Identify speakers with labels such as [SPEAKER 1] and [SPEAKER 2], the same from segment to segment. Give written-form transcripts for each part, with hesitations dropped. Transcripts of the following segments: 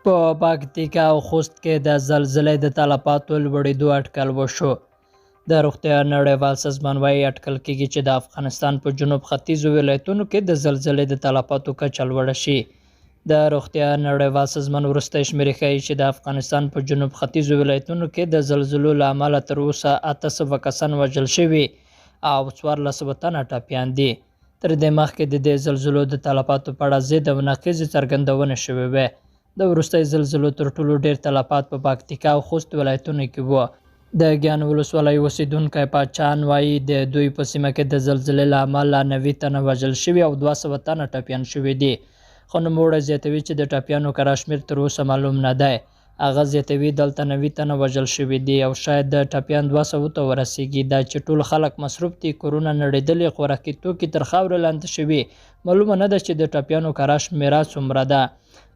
[SPEAKER 1] په پکتیکا او خوست کې د زلزلې د تلفاتو لوړېدو اټکل وشو. د روغتیا نړیوال سازمان وايي اټکل کېږي چې د افغانستان په جنوب ختیځو ولایتونو کې د زلزلې د تلفاتو کچه لوړه شي. د روغتیا نړیوال سازمان وروستۍ شمېرې ښیي چې د افغانستان په جنوب ختیځو ولایتونو کې د زلزلو له امله تر اوسه 800 کسان وژل شوي او 1400 تنه ټپیان دي. تر دې مخکې د دې زلزلو د تلفاتو په اړه ضد او نقیضې څرګندونې شوې وې. د وروستۍ زلزلو تر ټولو ډېر تلفات په پکتیکا او خوست ولایتونو کې وو. د ګیان ولسوالۍ اوسېدونکی پاچان وایي د دوی په سیمه کې د زلزلې له امله 90 تنه وژل شوي او 200 تنه ټپیان شوي دي. خو نوموړی زیاتوي چې د ټپیانو کره شمېر تر اوسه معلوم نه دی. هغه زیاتوي دلته 90 تنه وژل شوي دي او شاید د ټپیان 200 ته ورسیږي. دا چې ټول خلک مصروف دي، کورونه نړېدلي، خوراکي توکي تر خاورې لاندې شوي. معلومه نه ده چې د ټپیانو کره شمېره څومره ده.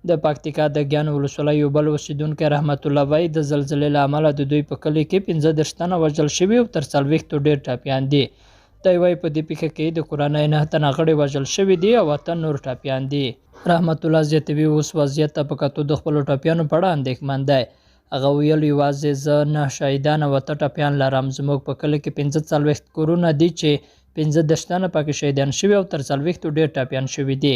[SPEAKER 1] د پکتیکا د ګیان ولسوالۍ یو بل اوسېدونکی رحمت الله وایي د زلزلې له امله د دوی په کلي کې 15 تنه وژل شوي او تر 40 ډېر ټپیان دي. دی وایي په دې پیښه کې د کورنۍ 9 تنه غړي وژل شوي دي او 8 نور ټپیان دي. رحمت الله زیاتوي اوس وضعیت ته په کتو د خپلو ټپیانو په اړه اندېښمن دی. هغه ویل یوازې زه 9 شهیدان او 8 ټپیان لرم. زموږ په کلي کې 45 کورونه دي چې 15 تنه پکې شهیدان شوي او تر 40 ډېر ټپیان شوي دي.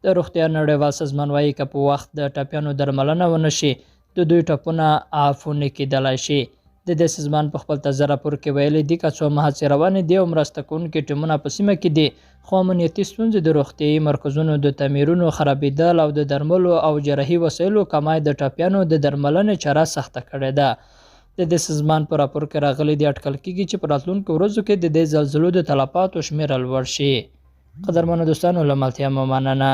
[SPEAKER 1] د روغتیا نړیوال سازمان وايي که په وخت د ټپیانو درملنه ونه شي د دوی ټپونه عفونې کېدلی شي. د دې سازمان په خپل تازه راپور کې ویلي دي که څو هڅې روانې دي او مرسته کوونکي ټیمونه په سیمه کې دي، خو امنیتي ستونزې د روغتیایي مرکزونو د تعمیرونو خرابېدل او د درملو او جراحي وسایلو کمی د ټپیانو د درملنې چاره سخته کړې ده. د دې سازمان په راپور کې راغلي دي اټکل کېږي چې په راتلونکو ورځو کې د دې زلزلو د تلفاتو شمېره لوړ شي. قدرمنو دوستانو له ملتیا مو مننه.